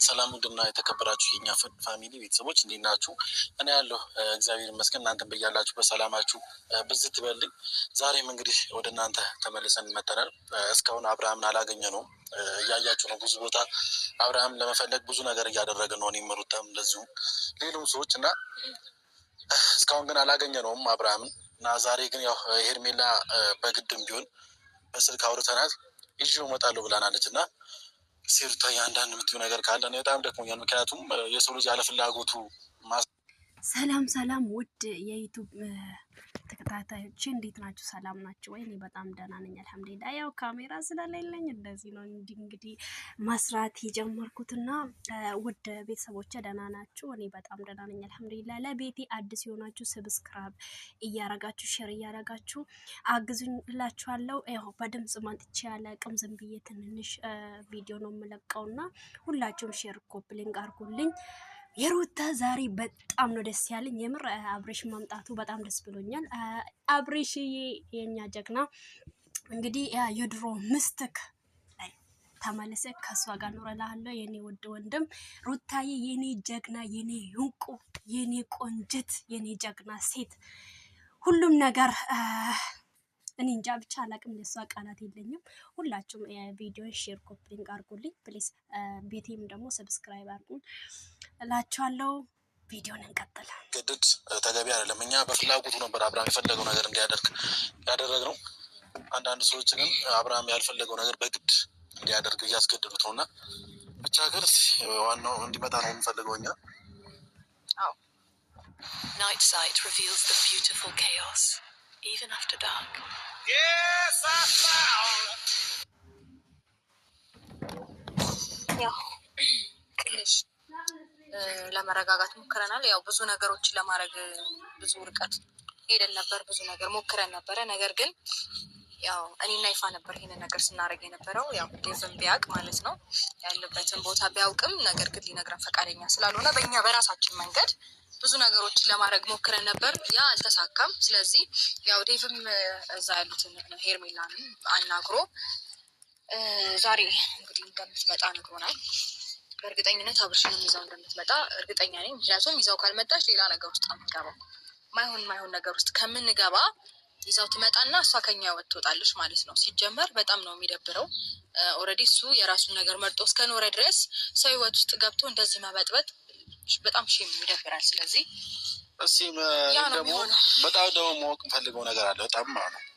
ሰላም ውድና የተከበራችሁ የኛ ፋሚሊ ቤተሰቦች እንዴት ናችሁ? እኔ ያለሁ እግዚአብሔር ይመስገን። እናንተም በያላችሁ በሰላማችሁ ብዝት ይበልኝ። ዛሬም እንግዲህ ወደ እናንተ ተመልሰን መጥተናል። እስካሁን አብርሃምን አላገኘነውም። እያያችሁ ነው። ብዙ ቦታ አብርሃም ለመፈለግ ብዙ ነገር እያደረገ ነው። እኔም ሩታም እንደዚሁ ሌሎች ሰዎች እና እስካሁን ግን አላገኘነውም አብርሃምን እና ዛሬ ግን ያው ሄርሜላ በግድም ቢሆን በስልክ አውርተናት ይዤው እመጣለሁ ብላናለች እና ሲሩታ አንዳንድ የምትይው ነገር ካለ እኔ በጣም ደክሞኛል። ምክንያቱም የሰው ልጅ ያለ ፍላጎቱ ሰላም ውድ የዩቱብ ተከታታዮች እንዴት ናችሁ? ሰላም ናችሁ ወይ? እኔ በጣም ደህና ነኝ አልሐምዱሊላህ። ያው ካሜራ ስለሌለኝ እንደዚህ ነው እንግዲህ መስራት የጀመርኩትና ውድ ቤተሰቦቼ ደህና ናችሁ? እኔ በጣም ደህና ነኝ አልሐምዱሊላህ። ለቤቴ አዲስ የሆናችሁ ሰብስክራይብ እያረጋችሁ ሼር እያረጋችሁ አግዙኝ እላችኋለሁ። ያው በድምጽ ማንጥቼ ያለቅም ዝም ብዬ ትንንሽ ቪዲዮ ነው የምለቀውና ሁላችሁም ሼር ኮፒ ሊንክ አድርጉልኝ። የሩታ ዛሬ በጣም ነው ደስ ያለኝ። የምር አብሬሽ መምጣቱ በጣም ደስ ብሎኛል። አብሬሽዬ የኛ ጀግና እንግዲህ የድሮ ምስትክ ላይ ተመልሰ ከሷ ጋር ኖረላለሁ። የኔ ውድ ወንድም ሩታዬ፣ የኔ ጀግና፣ የኔ እንቁ፣ የኔ ቆንጅት፣ የኔ ጀግና ሴት ሁሉም ነገር እኔ እንጃ ብቻ አላቅም። ለሷ ቃላት የለኝም። ሁላችሁም ቪዲዮ ሼር ኮፒ ሊንክ አድርጉልኝ ፕሊዝ። ቤቴም ደግሞ ሰብስክራይብ አድርጉኝ እላችኋለሁ። ቪዲዮን እንቀጥል። ግድድ ተገቢ አይደለም። እኛ በፍላጎቱ ነበር አብርሃም የፈለገው ነገር እንዲያደርግ ያደረግነው። አንዳንድ ሰዎች ግን አብርሃም ያልፈለገው ነገር በግድ እንዲያደርግ እያስገድዱት ነውና ብቻ ግን ዋናው እንዲመጣ ነው የምንፈልገው እኛ። Night sight reveals the beautiful chaos even after dark. Yes, I found. ለመረጋጋት ሞክረናል። ያው ብዙ ነገሮችን ለማድረግ ብዙ ርቀት ሄደን ነበር፣ ብዙ ነገር ሞክረን ነበረ። ነገር ግን ያው እኔና ይፋ ነበር ይሄንን ነገር ስናደርግ የነበረው። ያው ዴቭን ቢያውቅ ማለት ነው ያለበትን ቦታ ቢያውቅም፣ ነገር ግን ሊነግረን ፈቃደኛ ስላልሆነ በእኛ በራሳችን መንገድ ብዙ ነገሮችን ለማድረግ ሞክረን ነበር። ያ አልተሳካም። ስለዚህ ያው ዴቭም እዛ ያሉትን ሄርሜላንም አናግሮ ዛሬ እንግዲህ እንደምትመጣ ነግሮናል። በእርግጠኝነት አብርሽንም ይዛው እንደምትመጣ እርግጠኛ ነኝ። ምክንያቱም ይዛው ካልመጣች ሌላ ነገር ውስጥ አንገባም። ማይሆን ነገር ውስጥ ከምንገባ ይዛው ትመጣና እሷ ከኛ ወጥ ትወጣለች ማለት ነው። ሲጀመር በጣም ነው የሚደብረው። ኦልሬዲ እሱ የራሱን ነገር መርጦ እስከኖረ ድረስ ሰው ህይወት ውስጥ ገብቶ እንደዚህ መበጥበጥ በጣም ሼም ይደብራል። ስለዚህ ደግሞ በጣም ደግሞ ማወቅ ፈልገው ነገር አለ በጣም ማለት ነው።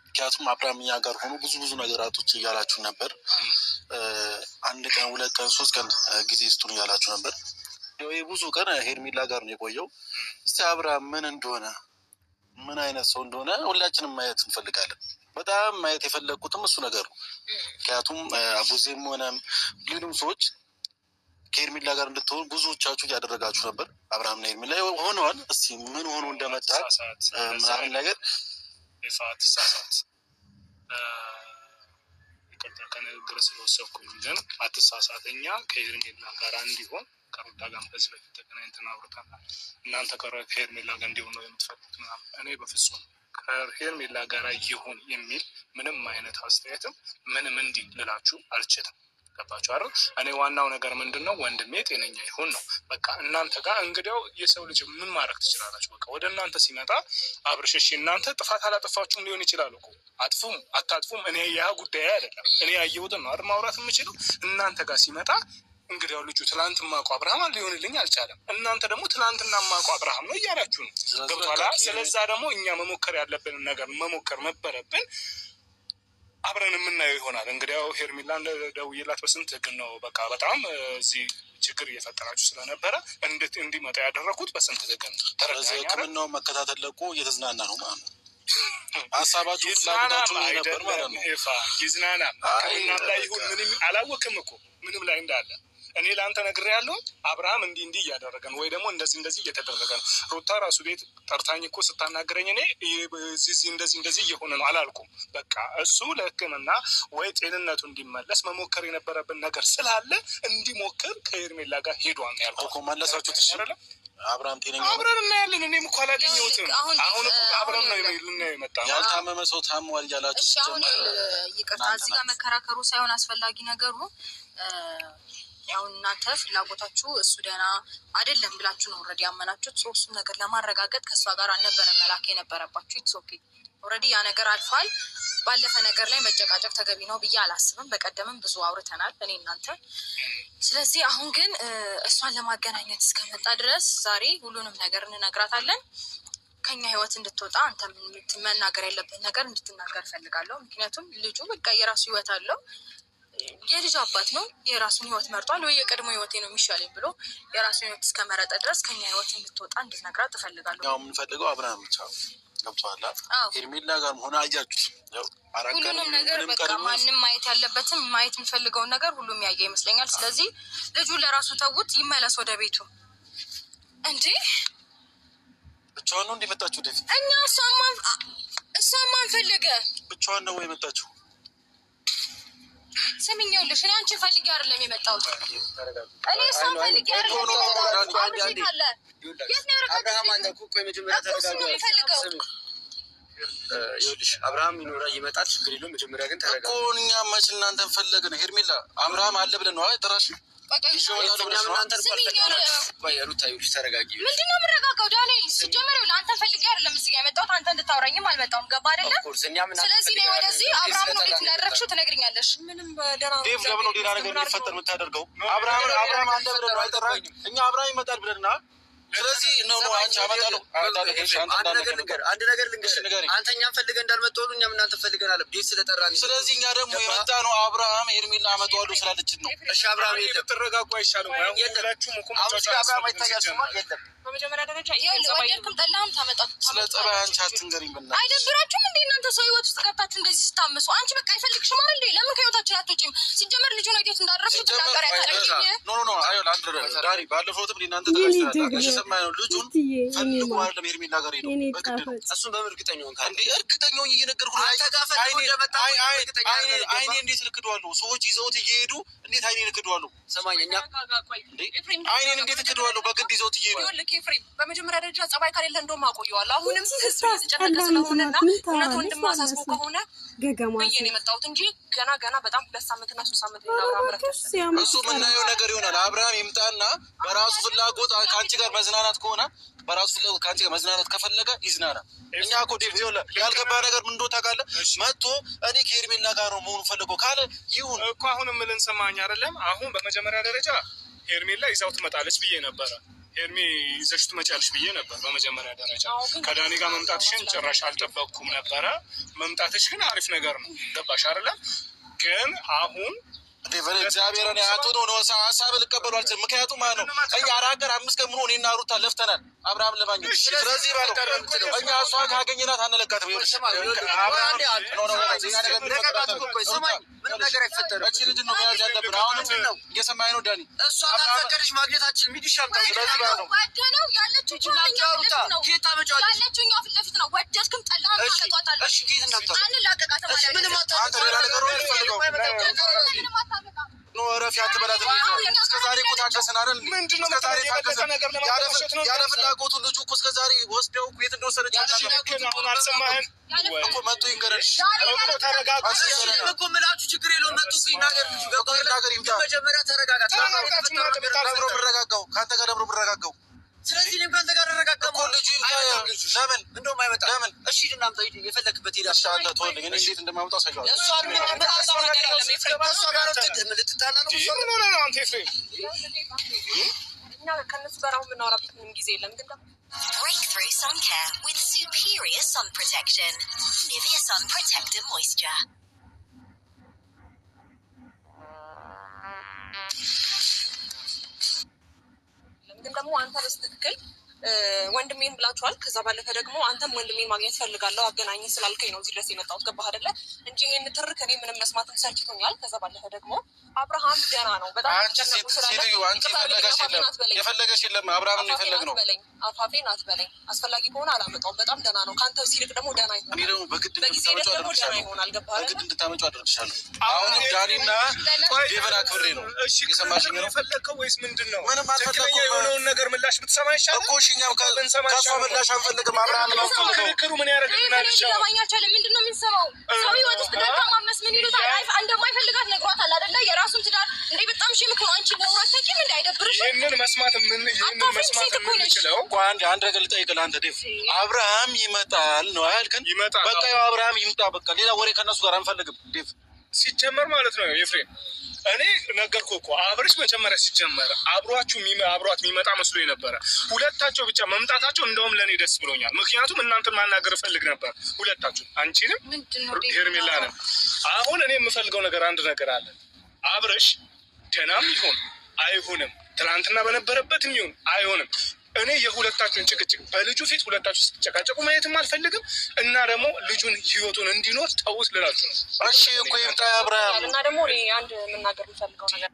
ምክንያቱም አብርሃም እኛ ጋር ሆኖ ብዙ ነገራቶች እያላችሁ ነበር። አንድ ቀን 2 ቀን 3 ቀን ጊዜ ስጡን እያላችሁ ነበር። ይሄ ብዙ ቀን ሄርሜላ ጋር ነው የቆየው። እስቲ አብርሃም ምን እንደሆነ ምን አይነት ሰው እንደሆነ ሁላችንም ማየት እንፈልጋለን። በጣም ማየት የፈለግኩትም እሱ ነገር ነው። ምክንያቱም አቡዜም ሆነም ሌሎችም ሰዎች ከሄርሜላ ጋር እንድትሆኑ ብዙዎቻችሁ እያደረጋችሁ ነበር። አብርሃምና ሄርሜላ ሆነዋል። እስቲ ምን ሆኖ እንደመጣ ምናምን ነገር ይፋት ሳሳት ይቅርታ ከንግግር ስለወሰብኩኝ፣ ግን አትሳሳተኛ ከሄርሜላ ጋር እንዲሆን ከሩታ ጋር በዚህ በፊት ተገናኝተን አውርተናል። እናንተ ከሄርሜላ ጋር እንዲሆን ነው የምትፈልጉት ምናምን። እኔ በፍጹም ከሄርሜላ ጋር ይሁን የሚል ምንም አይነት አስተያየትም ምንም እንዲህ ልላችሁ አልችልም። ገባችሁ አይደል? እኔ ዋናው ነገር ምንድነው ወንድሜ ጤነኛ ይሁን ነው በቃ። እናንተ ጋር እንግዲያው የሰው ልጅ ምን ማድረግ ትችላላችሁ? በቃ ወደ እናንተ ሲመጣ አብርሽሽ እናንተ ጥፋት አላጠፋችሁም ሊሆን ይችላል እኮ አጥፉም አታጥፉም እኔ ያ ጉዳይ አይደለም። እኔ ያየሁትን ነው አይደል ማውራት የምችለው። እናንተ ጋር ሲመጣ እንግዲያው ልጁ ትላንት ማቆ አብርሃም ሊሆንልኝ አልቻለም። እናንተ ደግሞ ትላንትና ማቆ አብርሃም ነው እያላችሁ ነው። ገብቷላ? ስለዛ ደግሞ እኛ መሞከር ያለብንን ነገር መሞከር ነበረብን። አብረን የምናየው ይሆናል። እንግዲያው ሄርሜላን ደውዬላት በስንት ግን ነው በቃ በጣም እዚህ ችግር እየፈጠራችሁ ስለነበረ እንዲመጣ ያደረኩት በስንት ግን ተረጋግጠን ሕክምናውን መከታተል ለቆ እየተዝናና ነው ማለት ነው። ሀሳባችሁ ፍላጎታችሁ ነበር ማለት ነው። ይዝናና ሕክምናም ላይ ይሁን ምንም አላወቅም እኮ ምንም ላይ እንዳለ እኔ ለአንተ ነግሬያለሁ። አብርሃም እንዲህ እያደረገ ነው ወይ ደግሞ እንደዚህ እየተደረገ ነው። ሩታ ራሱ ቤት ጠርታኝ እኮ ስታናገረኝ እኔ እንደዚህ እየሆነ ነው አላልኩም። በቃ እሱ ለሕክምና ወይ ጤንነቱ እንዲመለስ መሞከር የነበረብን ነገር ስላለ እንዲሞክር ከሄርሜላ ጋር ሄዷል ነው ያልኩት እኮ። መለሳችሁት ይሻላል። አብርሃም ጤነኛ አብረን እናያለን። እኔም እኮ አላገኘሁትም። አሁን እኮ አብረን ነው ልናየው የመጣ ነው። ያልታመመ ሰው ታሟል እያላችሁ አሁን ይቅርታ፣ እዚህ ጋር መከራከሩ ሳይሆን አስፈላጊ ነገሩ ያው እናንተ ፍላጎታችሁ እሱ ደህና አይደለም ብላችሁ ነው ኦልሬዲ ያመናችሁት። እሱን ነገር ለማረጋገጥ ከእሷ ጋር አልነበረ መላክ የነበረባችሁ። ኢትስ ኦኬ፣ ኦልሬዲ ያ ነገር አልፏል። ባለፈ ነገር ላይ መጨቃጨቅ ተገቢ ነው ብዬ አላስብም። በቀደምም ብዙ አውርተናል እኔ እናንተ። ስለዚህ አሁን ግን እሷን ለማገናኘት እስከመጣ ድረስ ዛሬ ሁሉንም ነገር እንነግራታለን። ከኛ ህይወት እንድትወጣ አንተ መናገር ያለብን ነገር እንድትናገር እፈልጋለሁ። ምክንያቱም ልጁ በቃ የራሱ ህይወት አለው። የልጅ አባት ነው። የራሱን ህይወት መርጧል። ወይ የቀድሞ ህይወቴ ነው የሚሻለኝ ብሎ የራሱን ህይወት እስከመረጠ ድረስ ከኛ ህይወት እንድትወጣ እንድትነግራት እፈልጋለሁ። ያው የምንፈልገው አብርሃም ብቻ ገብቶሃል። ሄርሜላ ጋር ሆነ አያችሁት። ሁሉንም ነገር በቃ ማንም ማየት ያለበትም ማየት የሚፈልገውን ነገር ሁሉም ያየ ይመስለኛል። ስለዚህ ልጁ ለራሱ ተውት፣ ይመለስ ወደ ቤቱ። እንዴ ብቻዋን ነው እንዲመጣችሁ ወደፊት? እኛ እሷማን ፈለገ ብቻዋን ነው የመጣችሁ? ስሚኛውልሽ፣ እኔ አንቺን ፈልጌ አይደለም የመጣሁት። እኔ እሷን ፈልጌ አይደለም የመጣሁት። አብሽት አለ የት ነው አብርሃም አለ እኮ የመጀመሪያ ተረጋጋ። ይኸውልሽ አብርሃም ይመጣል፣ ችግር የለውም። መጀመሪያ ግን ተረጋጋ እኮ። እኛ መች እናንተን ፈለግን? ሄርሜላ አብርሃም አለ ብለን ነው አይደራሽ? ምንድነው የምረጋጋው? ዳንኤል ሲጀመር ለአንተን ፈልጌ አይደለም እዚህ ጋር የመጣሁት። አንተ እንድታወራኝም አልመጣሁም። ገባ አይደለም? ስለዚህ ነው ወደዚህ አብርሃም ነው ቤት እንዳደረግሽው ትነግሪኛለሽ። ምንም ዴቭ ለምን ነው ሌላ ነገር እንዲፈጠር የምታደርገው? አብርሃም አለ ብለን ነው አይጠራኝ? እኛ አብርሃም ይመጣል ብለንና ስለዚህ ነው አንቺ አመጣለሁ። አንድ ነገር ልንገር፣ አንተ እኛም ፈልገን እንዳልመጣሁ ሁሉ እኛም እናንተ ፈልገን አለ ቤት ስለጠራን። ስለዚህ እኛ ደግሞ የመጣ ነው አብርሃም ሄርሜላ አመጣዋለሁ ስላለችን ነው። እሺ አብርሃም ተረጋጉ አይሻልም? አብርሃም አይታያል። የለም በመጀመሪያ ደረጃ ወደድክም ጠላህም ታመጣት። ስለ ጸባይ አንቺ አትንገሪኝ ብና አይደብራችሁም እንዴ እናንተ ሰው ህይወት ውስጥ ገብታችሁ እንደዚህ ስታምሱ? አንቺ በቃ አይፈልግሽም አይደል እንዴ? ለምን ከህይወታችን አትወጪም? ሲጀመር ልጁ ነው እንዴት እንዳደረግሽው ትናገሪያ ታለኝ። ኖ አይል አንድ ዳሪ ባለፈውትም እናንተ ተከስተናል። እየሰማኸኝ ነው? ልጁን ፈልጉ አይደለም ሄርሜላ ጋር ሄዶ በግድ ነው። እሱን በምን እርግጠኛ ሆንክ እንዴ? እርግጠኛው እየነገርኩህ አይኔ እንዴት ልክደዋለሁ? ሰዎች ይዘውት እየሄዱ እንዴት አይኔን እክደዋለሁ? ሰማኝ እኛ አይኔን እንዴት እክደዋለሁ? በግድ ይዘውት እየሄዱ በመጀመሪያ ደረጃ ጸባይ ከሌለ እንደውም አውቀዋለሁ። አሁንም ህዝብ እየተጨነቀ ስለሆነና እውነት ወንድም አሳስቦ ከሆነ ብዬ ነው የመጣሁት እንጂ ገና በጣም 2 ሳምንትና 3 ሳምንት እሱ የምናየው ነገር ይሆናል። አብርሃም ይምጣና በራሱ ፍላጎት ከአንቺ ጋር መዝናናት ከሆነ በራሱ ፍላጎት ከአንቺ ጋር መዝናናት ከፈለገ ይዝናና። እኛ እኮ ያልገባ ነገር ምን እንደሆነ ታውቃለህ? መጥቶ እኔ ከሄርሜላ ጋር ነው መሆኑ ፈልገው ካለ ይሁን እኮ። አሁን የምልን ሰማኝ አይደለም? አሁን በመጀመሪያ ደረጃ ሄርሜላ ይዛው ትመጣለች ብዬ ነበረ። ሄርሜ ይዘሽ ትመጫለሽ ብዬ ነበር በመጀመሪያ ደረጃ። ከዳኒ ጋር መምጣትሽን ጭራሽ አልጠበቅኩም ነበረ። መምጣትሽ ግን አሪፍ ነገር ነው። ገባሽ አይደለም? ግን አሁን እግዚአብሔር አቶ ነው ሀሳብ ልቀበሉ አልችልም። ምክንያቱም ማለት ነው እኛ አራገር 5 ቀን ሙሉ እኔና ሩታ ለፍተናል አብርሃም ለማግኘት። ስለዚህ እኛ እሷ ካገኘናት አንለቃትም። ምንም ነገር አይፈጠርም። እቺ ልጅ ነው መያዝ ያለብን። አሁንም እየሰማኸኝ ነው ዳኒ? እሷ ካልፈቀደች ማግኘታችን ሚዲሻም ስለዚህ ነው ያለችው ፊት ለፊት ነው። ወደድክም ጠላህም ታጠጣታለሽ። አንላቀቃትም ማለት ነው። አንተ ሌላ ነገር ነው የምትፈልገው? ረፊ አትበላት። እስከዛሬ እኮ ታገስን አይደል? እስከዛሬ ታገስን ያለ ፍላጎቱ ልጁ እኮ እስከዛሬ ወስደው የት እንደወሰደች አልሰማህም እኮ መጥቶ ይንገረልሽ እኮ ምላችሁ ችግር የለውም። መጥቶ ይናገር ልጁ ገባናገር ይምጣ። መጀመሪያ ተረጋጋት። ደብሮ ብረጋጋው ከአንተ ጋር ደብሮ ብረጋጋው። ስለዚህ እኔም ከአንተ ጋር ረጋጋ እኮ ልጁ ለምን እንደውም አይመጣም። ለምን እሺ እናምጣ የፈለክበት ሄዳ አንተ ተወልኝ። እኔ እንዴት እንደማመጣው ሳይሆን እሷ ምን አሳብ ነገር የለም። እሷ ጋር ልትጣላ ነው። ምን ሆነ ነው አንተ ፍሬ? እኛ ከነሱ ጋር አሁን የምናወራበት ምንም ጊዜ የለም። ግን Breakthrough Sun Care with superior sun protection. Nivea Sun Protector Moisture. ግን ደግሞ አንተ በስትክክል ወንድሜን ብላችኋል። ከዛ ባለፈ ደግሞ አንተም ወንድሜን ማግኘት ፈልጋለሁ አገናኝ ስላልከኝ ነው እዚህ ድረስ የመጣሁት። ገባህ አይደለ? እንጂ ይሄን ትርክ እኔ ምንም መስማትም ሰልችቶኛል። ከዛ ባለፈ ደግሞ አብርሃም ደህና ነው። በጣም ተጨነቁ ስላለ የፈለገሽ የለም አብርሃም ነው የፈለግነው። አፋፌን አትበለኝ። አስፈላጊ ከሆነ አላመጣውም። በጣም ደህና ነው። ከአንተ ሲልቅ ደግሞ ደህና ይሆናል። እኔ ደግሞ በግድ እንድታመጪው አደርግሻለሁ። አሁንም ዳኒና ዴቨን አክብሬ ነው። የሰማሽኝ ነው የፈለግከው ወይስ ምንድን ነው? ምንም አልፈለኩም። የሆነውን ነገር ምላሽ ብትሰማ ይሻላል እኮ። እሺ እኛም ከእሷ ምላሽ አንፈልግም። አብርሃም ነው ክርክሩ ምን ያደርግልናል? ምንድን ነው የሚሰማው? ሰው ህይወት ውስጥ ገብታ ማመስ ምን ይሉታል? እንደማይፈልጋት ነግሯታል አይደለ? የራሱን ትዳር እንዴ በጣም ሺ ምክሮ አንቺ ነው አታውቂም እንዴ? አይደብርሽም? ይህንን መስማት የምንችለው አንድ ነገር ልጠይቅልህ አንተ ዴቭ። አብርሃም ይመጣል ነው ያልከን? ይመጣል። በቃ አብርሃም ይምጣ። በቃ ሌላ ወሬ ከእነሱ ጋር አንፈልግም ዴቭ። ሲጀመር ማለት ነው ኤፍሬም፣ እኔ ነገርኩህ እኮ አብርሽ መጀመሪያ ሲጀመር አብሯት የሚመጣ መስሎ ነበረ። ሁለታቸው ብቻ መምጣታቸው እንደውም ለእኔ ደስ ብሎኛል። ምክንያቱም እናንተን ማናገር እፈልግ ነበር፣ ሁለታችሁ፣ አንቺንም ሄርሜላንም። አሁን እኔ የምፈልገው ነገር አንድ ነገር አለ። አብርሽ ደህናም ይሁን አይሁንም፣ ትናንትና በነበረበትም ይሁን አይሆንም፣ እኔ የሁለታችሁን ጭቅጭቅ በልጁ ፊት ሁለታችሁ ስትጨቃጨቁ ማየትም አልፈልግም። እና ደግሞ ልጁን ህይወቱን እንዲኖር ተውት ልላችሁ ነው። እሺ እኮ ይምጣ አብርሃም። እና ደግሞ እኔ አንድ የምናገር የምፈልገው ነገር